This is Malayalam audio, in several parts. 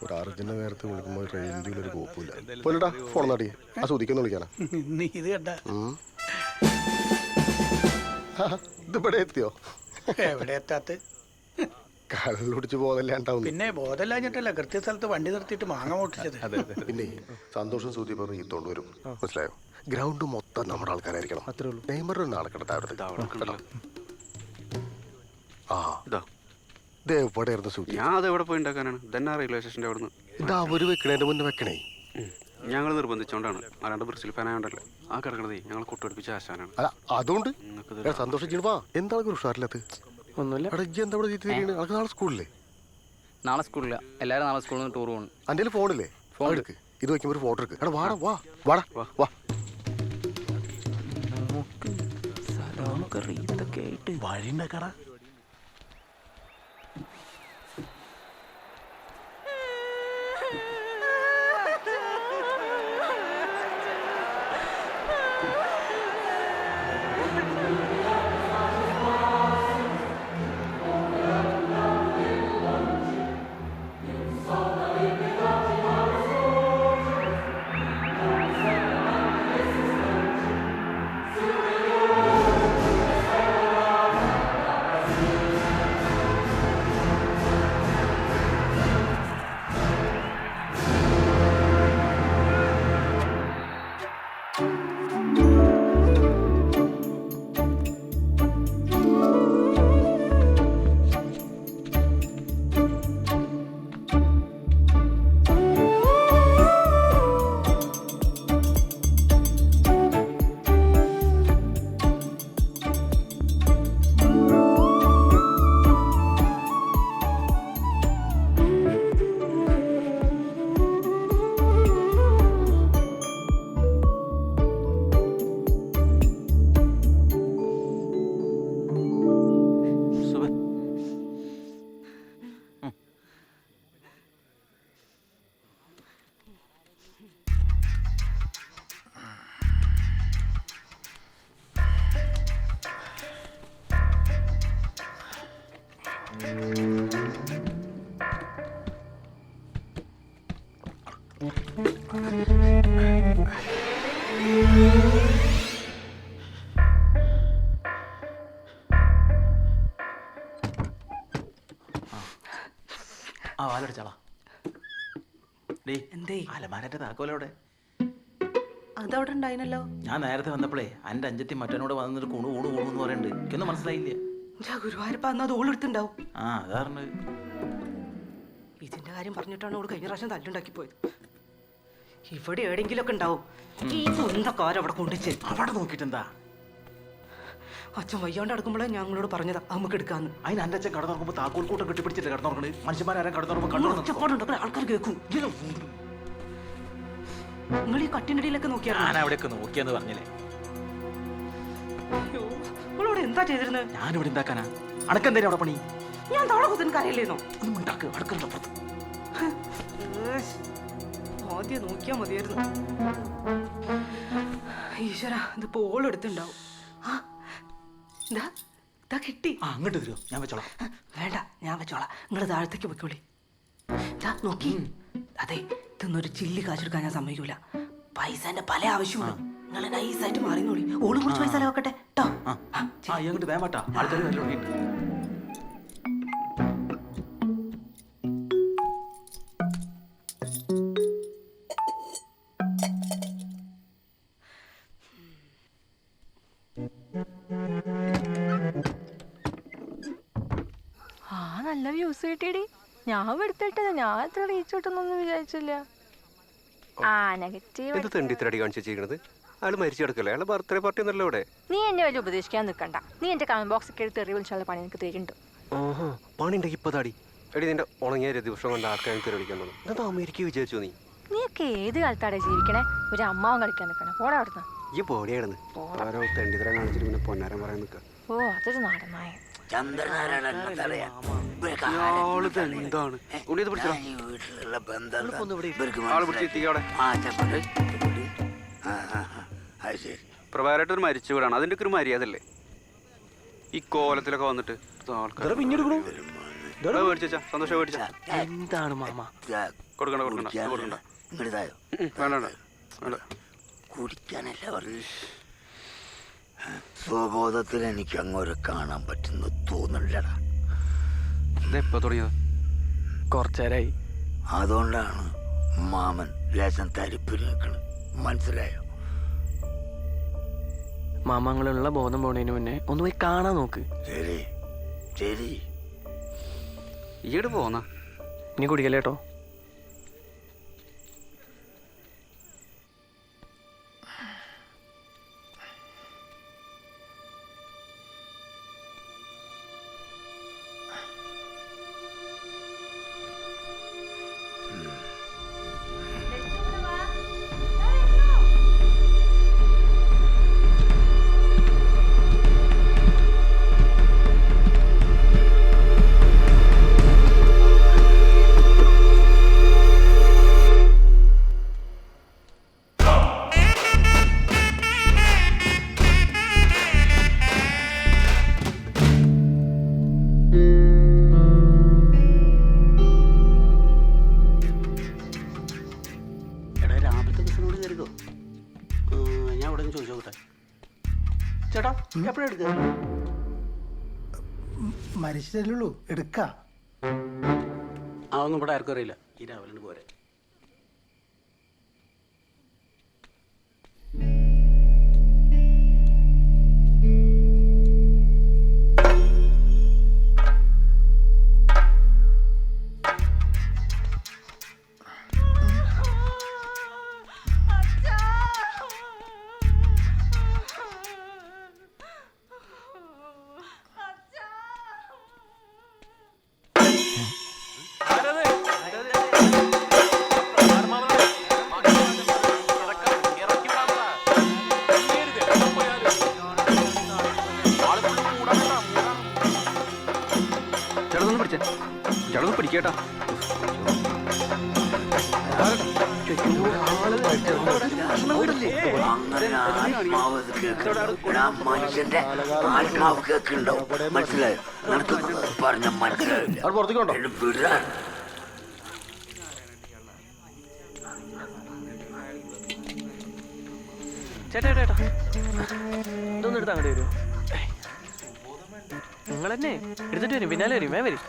ഒരു അർജന്റ് നേരത്തെ വിളിക്കുമ്പോൾ റേഞ്ചിൽ ഒരു കോപ്പില്ല. പോലെടാ ഫോൺ നടിയെ ആ സുധിക്കൊന്ന് വിളിക്കാനാ. നീ ഇത് കണ്ട ഇതിവിടെ എത്തിയോ? എവിടെ എത്താത്ത കള്ളുടിച്ച് ബോധമില്ലാണ്ടാവും. പിന്നെ ബോധമില്ലാഞ്ഞിട്ടല്ല, കൃത്യസ്ഥലത്ത് വണ്ടി നിർത്തിയിട്ട് മാങ്ങ പൊട്ടിച്ചത്. പിന്നെ സന്തോഷം സൂചി പറഞ്ഞ് ഈത്തോണ്ട് വരും, മനസ്സിലായോ? ഗ്രൗണ്ട് മൊത്തം നമ്മുടെ ആൾക്കാരായിരിക്കണം. അത്രേ ഉള്ളൂ. നെയ്മറിന് നാളെ കിടത്താവരുത്. ആ ഇത് എവിടെയായിരുന്നു സൂചി? ഞാൻ അത് എവിടെ പോയി ഉണ്ടാക്കാനാണ്? ഇതന്നെ റെയിൽവേ സ്റ്റേഷൻ്റെ അവിടെ നിന്ന്. ഇത് അവര് വെക്കണേന്റെ മുന്നേ വെക്കണേ. ഞങ്ങൾ നിർബന്ധിച്ചോണ്ടാണ്. അല്ലാണ്ട് ബ്രസീൽ ഫാനായോണ്ടല്ലേ. ആ കിടക്കണതേ ഞങ്ങൾ കൊട്ടുപിടിപ്പിച്ച ആശാനാണ്. അല്ല അതുകൊണ്ട് സന്തോഷിച്ചിട്ട് ഉഷാറില്ലാത്ത ഒന്നുമില്ല. എന്താ ഇവിടെ അനക്ക് നാളെ സ്കൂളില്ലേ? നാളെ സ്കൂളില്ല, എല്ലാവരും നാളെ സ്കൂളിൽ നിന്ന് ടൂർ പോകണം. എൻ്റെ ഫോണില്ലേ? ഫോൺ എടുക്ക്. ഇത് വയ്ക്കുമ്പോൾ ഒരു ഫോട്ടോ എടുക്ക്. എടാ വാടാ വാ വാടാ വാ. വഴി ഉണ്ടാക്കടാ. ആ വാലടിച്ചാളാ. അലമാരന്റെ താക്കോലോടെ അതവിടെ ഉണ്ടായിനല്ലോ. ഞാൻ നേരത്തെ വന്നപ്പോഴേ എൻ്റെ അഞ്ചത്തി മറ്റനോട് വന്നിട്ട് കൂണു കൂണു കൂണു എന്ന് പറയണ്ട്. എനിക്കൊന്നും മനസ്സിലായില്ല. ഗുരുവായൂരപ്പ അന്ന് അത് ഓളെടുത്തുണ്ടാവും. ആ അതാണ്. ഇതിന്റെ കാര്യം പറഞ്ഞിട്ടാണ് ഓള് കഴിഞ്ഞ പ്രാവശ്യം തല്ലുണ്ടാക്കി പോയത്. ഇവിടെ എവിടെയെങ്കിലും ഒക്കെ ഉണ്ടാവും. ഈ സ്വന്തക്കാരം അവിടെ കൊണ്ടുവച്ച് അവിടെ നോക്കിട്ടെന്താ? അച്ഛൻ വയ്യാണ്ട് അടുക്കുമ്പോഴേ ഞങ്ങളോട് പറഞ്ഞതാ നമുക്ക് എടുക്കാന്ന്. അതിന് എൻ്റെ അച്ഛൻ കടന്നുറങ്ങുമ്പോൾ താക്കോൽ കൂട്ടം കെട്ടിപ്പിടിച്ചിട്ട് കടന്നുറങ്ങണേ. മനുഷ്യന്മാരെ കടന്നുറങ്ങുമ്പോൾ ഒച്ചപ്പാടുണ്ടോ? ആൾക്കാർ കേൾക്കും. നിങ്ങൾ ഈ കട്ടിനടിയിലൊക്കെ നോക്കിയാ? ഞാൻ അവിടെയൊക്കെ നോക്കിയെന്ന് പറഞ്ഞില്ലേ. നിങ്ങളോട് എന്താ ചെയ്തിരുന്നത്? ഞാനിവിടെ എന്താക്കാനാ? അടക്കെന്തേലും അവിടെ പണി? ഞാൻ താളെ കുത്തൻ കാര്യല്ലേന്നോ? ഒന്നും ഉണ്ടാക്ക്. അടുക്കളപ്പുറത്ത് ആദ്യം നോക്കിയാ മതിയായിരുന്നു. ഈശ്വര, ഇതിപ്പോ ഓളെടുത്തുണ്ടാവും. ഇതാ കിട്ടി. അങ്ങോട്ട് തരുമോ? ഞാൻ വെച്ചോളാം. വേണ്ട, ഞാൻ വെച്ചോളാം. നിങ്ങൾ താഴത്തേക്ക് വെക്കോളി. നോക്കി. അതെ, ഇതൊന്നൊരു ചില്ലി കാശെടുക്കാൻ ഞാൻ സമ്മതിക്കൂല. പൈസന്റെ പല ആവശ്യമുണ്ട്. നിങ്ങൾ നൈസായിട്ട് മാറിന്നോളി. ഓളും കുറച്ച് പൈസ വെക്കട്ടെ കേട്ടോ. അങ്ങോട്ട് വേമാട്ടാ. ആൾക്കാർ വരലോട്ട്. നല്ല വ്യൂസ് കിട്ടിയടി. ഞാൻ എടുത്തിട്ടത്. ഞാൻ എത്ര റീച്ച് കിട്ടുന്നൊന്നും വിചാരിച്ചില്ല. ആ നെഗറ്റീവ് അയാൾ മരിച്ചു കിടക്കല്ലേ? അയാളെ ബർത്ത്ഡേ പാർട്ടി ഒന്നല്ലോ ഇവിടെ. നീ എന്നെ വലിയ ഉപദേശിക്കാൻ നിൽക്കണ്ട. നീ എന്റെ കമന്റ് ബോക്സ് ഒക്കെ എടുത്ത് തെറി വിളിച്ചുള്ള പണി എനിക്ക് തരുന്നുണ്ട്. പണി ഉണ്ടെങ്കിൽ ഇപ്പൊ താടി എടി. നിന്റെ ഉണങ്ങിയ ദിവസം കൊണ്ട് ആർക്കാണ് തെറി വിളിക്കാൻ? എന്താ അമേരിക്ക വിചാരിച്ചു നീ? നീയൊക്കെ ഏത് കാലത്താടെ ജീവിക്കണേ? ഒരു അമ്മാവൻ കളിക്കാൻ നിൽക്കണേ. പോടാ അവിടുന്ന്. ഈ പോടിയായിരുന്നു ഓരോ തെണ്ടിത്തരം കാണിച്ചിട്ട് പിന്നെ പൊന്നാരം പറയാൻ നിൽക്കുക. ഓ അതൊരു നാടനായ പ്രഭാകരായിട്ട് മരിച്ചു വിടാണ്. അതിന്റെ ഒക്കെ ഒരു മര്യാദ അല്ലേ ഈ കോലത്തിലൊക്കെ വന്നിട്ട്? മേടിച്ചാ സന്തോഷം മേടിച്ചാ. എന്താണ് മാമ? കൊടുക്കണ്ട കൊടുക്കണ്ട ഇത് കൊടുക്കണ്ട. വേണ്ട വേണ്ട വേണ്ട. കുടിക്കാനല്ല പറഞ്ഞു. സ്വബോധത്തിൽ എനിക്ക് അങ്ങോട്ട് കാണാൻ പറ്റുന്ന തോന്നുന്നില്ലടാ. ഇതെപ്പോ തുടങ്ങിയത്? കുറച്ചേരായി. അതുകൊണ്ടാണ് മാമൻ ലേശം തരിപ്പിൽ നിൽക്കണത്. മനസ്സിലായോ? മാമങ്ങളുള്ള ബോധം പോണതിന് മുന്നേ ഒന്ന് പോയി കാണാൻ നോക്ക്. ശരി ശരി. ഈട് പോന്നാ ഇനി കുടിക്കല്ലേ കേട്ടോ. എടാ രാവിലത്തെ ബസ്സിനോട് കയറിക്കോ. ഞാൻ ഇവിടെ നിന്ന് ചോദിച്ചു നോക്കട്ടെ. ചേട്ടാ എപ്പോഴാ എടുക്കുക? മരിച്ചിട്ടല്ലുള്ളൂ, എടുക്കാം. അതൊന്നും ഇവിടെ ആർക്കും അറിയില്ല. ഈ രാവിലെ പോരെ. ചേട്ടനൊന്ന് പിടിച്ചേ. ചേട്ടനൊന്ന് പിടിക്കേട്ടാ. അങ്ങനെ ആത്മാവ് കേൾക്കണ്ട. മനുഷ്യന്റെ ആത്മാവ് കേൾക്കണ്ടോ? മനസ്സിലായോ? നിനക്ക് പറഞ്ഞ മനസ്സിലാവില്ല. വിടാൻ ചേട്ടാ ചേട്ടാ ഇതൊന്നും എടുത്ത് അങ്ങോട്ട് വരുമോ? നിങ്ങൾ തന്നെ എടുത്തിട്ട് വരും, പിന്നാലെ വരും. വരും.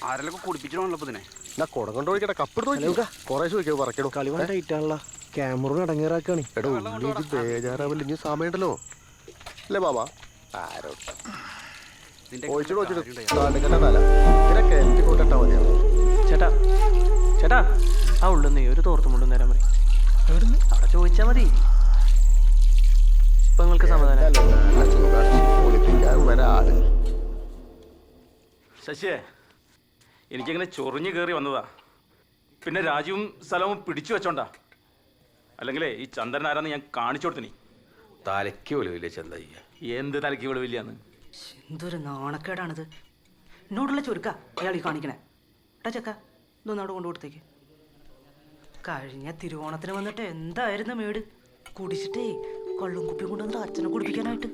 ആരെല്ലാം കുടിപ്പിച്ചിട്ടുണ്ടല്ലോ ഇതിനെ. എന്നാ കുടം കൊണ്ടൊഴിക്കട്ടെ. കപ്പെടുത്ത് കുറേ ചോദിക്കോ പറയണോ. കളി ടൈറ്റാണല്ലോ. ക്യാമറ അടങ്ങേറാക്കാണ്. എടോ ഉള്ളിൽ ബേജാറാവില്ല. ഇനി സമയമുണ്ടല്ലോ അല്ലേ മാമ? ആരോ ഒഴിച്ചിട്ട് കൊണ്ടിട്ടാ മതിയാവും. ചേട്ടാ ചേട്ടാ ആ ഉള്ളുന്നേ ഒരു തോർത്തും കൊണ്ടു നേരം പറയും. അവിടെ ചോദിച്ചാ മതി. ഇപ്പൊ നിങ്ങൾക്ക് സമാധാനം. ഒളിപ്പിക്കാൻ വരാട്. ശശിയെ, എനിക്കങ്ങനെ ചൊറിഞ്ഞു കയറി വന്നതാ. പിന്നെ രാജുവും സ്ഥലവും പിടിച്ചു വെച്ചോണ്ടാ. അല്ലെങ്കിലേ ഈ ചന്ദ്രൻ ആരാന്ന് ഞാൻ കാണിച്ചു കൊടുത്തിനി. തലയ്ക്ക് ഒളിവില്ലേ ചന്തയ്യ? എന്ത് തലയ്ക്ക് വിളിവില്ലാന്ന്? എന്തൊരു നാണക്കേടാണിത്. എന്നോടുള്ള ചുരുക്ക അയാൾ ഈ കാണിക്കണേ. എടാ ചക്ക ഇതൊന്നും അവിടെ കൊണ്ടു കൊടുത്തേക്ക്. കഴിഞ്ഞ തിരുവോണത്തിന് വന്നിട്ട് എന്തായിരുന്നു മേട്? കുടിച്ചിട്ടേ കള്ളും കുപ്പിയും കൊണ്ടുവന്നിട്ട് അച്ഛനെ കുടിപ്പിക്കാനായിട്ട്.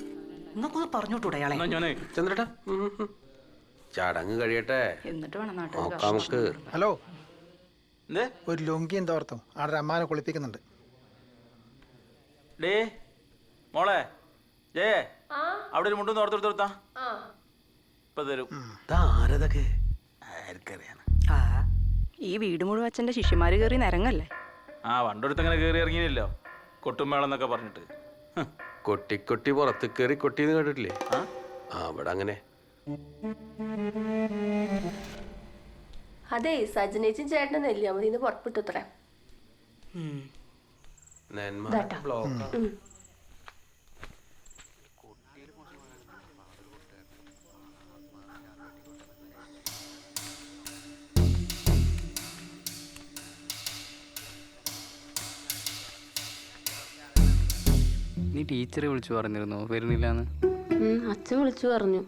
നിങ്ങൾക്കൊന്ന് പറഞ്ഞോട്ടൂടെ അയാളെ? ചന്ദ്രേട്ടാ ചടങ്ങ് കഴിയട്ടെ, എന്നിട്ട് വേണം നോക്കാം നമുക്ക്. ഹലോ, ഒരു ലുങ്കിയും തോർത്തും ആടെ അമ്മാനെ കുളിപ്പിക്കുന്നുണ്ട്. ഡേ മോളെ ജയേ, അവിടെ ഒരു മുണ്ടും തോർത്തെടുത്ത് കൊടുത്താ ഇപ്പൊ തരും. ആരതൊക്കെ ആർക്കറിയാം. ആ ഈ വീട് മുഴുവൻ അച്ഛൻ്റെ ശിഷ്യന്മാർ കയറി നിരങ്ങല്ലേ. ആ വണ്ടടുത്ത് അങ്ങനെ കയറി ഇറങ്ങിയില്ലല്ലോ കൊട്ടുമേളെന്നൊക്കെ പറഞ്ഞിട്ട്. കൊട്ടി കൊട്ടി പുറത്ത് കയറി കൊട്ടിന്ന് കേട്ടിട്ടില്ലേ? അവിടെ അങ്ങനെ. അതെ, സജനേച്ചും ചേട്ടനും നെല്ലിയാമതിന്ന് പുറപ്പെട്ടുത്രേ. നീ ടീച്ചറെ വിളിച്ചു പറഞ്ഞിരുന്നോ വരുന്നില്ലാന്ന്? അച്ഛൻ വിളിച്ചു പറഞ്ഞു.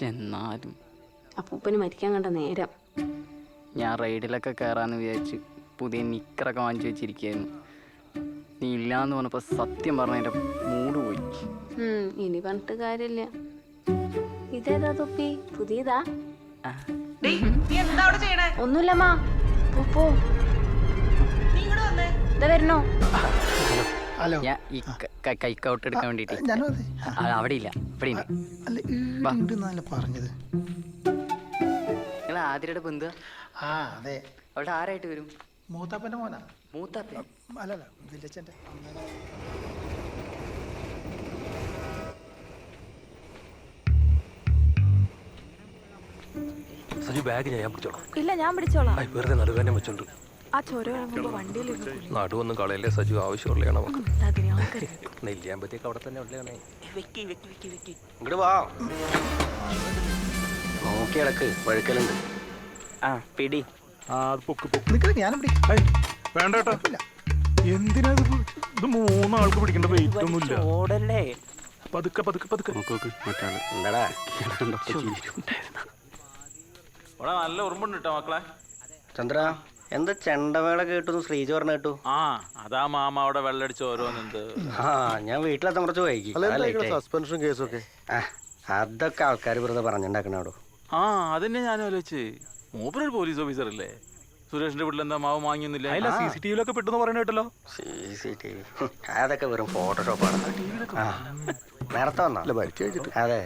എന്നാലും അപ്പൂപ്പന് മരിക്കാൻ കണ്ട നേരം. ഞാൻ റൈഡിലൊക്കെ കയറാന്ന് വിചാരിച്ച് പുതിയ നിക്കറൊക്കെ വാങ്ങിച്ചു വെച്ചിരിക്കുകയായിരുന്നു. നീ ഇല്ലാന്ന് പറഞ്ഞപ്പോൾ സത്യം പറഞ്ഞ എൻ്റെ മൂഡ് പോയി. ഇനി പറഞ്ഞിട്ട് കാര്യമില്ല. ഇതേതാ തൊപ്പി പുതിയതാ നീ എന്താ അവിടെ ചെയ്യണേ? ഒന്നുമില്ലമ്മാ പോ നീ ഇങ്ങോട്ട് വന്നേ. ഇതാ വരണോ ഹലോ ഞാൻ ഈ കൈക്കൗട്ട് എടുക്കാൻ വേണ്ടിട്ട് ഞാനും അതെ. അവിടെ ഇല്ല ഇവിടെ ഉണ്ട്. അല്ല ഈടുന്നല്ല പറഞ്ഞത്. നിങ്ങൾ ആതിരയുടെ ബന്ധു ആ അതെ. അവിടെ ആരായിട്ട് വരും? മൂത്താപ്പന്റെ മോനാ. മൂത്താപ്പ അല്ലല്ല വില്ലച്ചന്റെ. സജു ബാഗ് ഞാൻ പിടിച്ചോളാം. ഇല്ല ഞാൻ പിടിച്ചോളാം. വെറുതെ നടുവേനെ വെച്ചോണ്ട് ആ ചോര ഇറങ്ങുമ്പോ വണ്ടിയിലിരുന്നു നടുവൊന്നും കളയല്ലേ സജു, ആവശ്യമുള്ളതാണ് നമുക്ക്. ആൾക്കാർ നെല്ലിയാമ്പത്തേക്ക് അവിടെ തന്നെ ഉള്ളതാണ്. ഇങ്ങോട്ട് വാ. നോക്കി കിടക്ക്, വഴുക്കലുണ്ട്. ആ പിടി. നിൽക്കില്ല ഞാനും പിടി. വേണ്ട കേട്ടോ. എന്തിനാ ഇത് മൂന്നാൾക്ക് പിടിക്കേണ്ട വെയിറ്റ് ഒന്നുമില്ല. ഓടല്ലേ പതുക്കെ പതുക്കെ പതുക്കെ. മറ്റാണ് എന്താടാ ഇവിടെ നല്ല ഉറുമ്പുണ്ട് കേട്ടോ മക്കളെ. ചന്ദ്ര, എന്താ ചെണ്ടമേള കേട്ടു ശ്രീജ പറഞ്ഞ കേട്ടു? ആ അതാ മാമ അവിടെ വെള്ളടിച്ച് ഓരോന്നെന്ത്. ആ ഞാൻ വീട്ടിലെത്താൻ കുറച്ച് വൈകി. സസ്പെൻഷൻ കേസൊക്കെ അതൊക്കെ ആൾക്കാർ വെറുതെ പറഞ്ഞിട്ടുണ്ടാക്കണോ? ആ അതന്നെ ഞാനും ആലോചിച്ച്. മൂപ്പരൊരു പോലീസ് ഓഫീസർ അല്ലേ? സുരേഷിന്റെ വീട്ടിൽ എന്താ മാവ് വാങ്ങിയൊന്നുമില്ല? CCTV പെട്ടെന്ന് പറയുന്ന കേട്ടല്ലോ. CCTV അതൊക്കെ വെറും ഫോട്ടോഷോപ്പാണ്. നേരത്തെ വന്നാ മരിച്ചു കഴിഞ്ഞിട്ട് അതെ.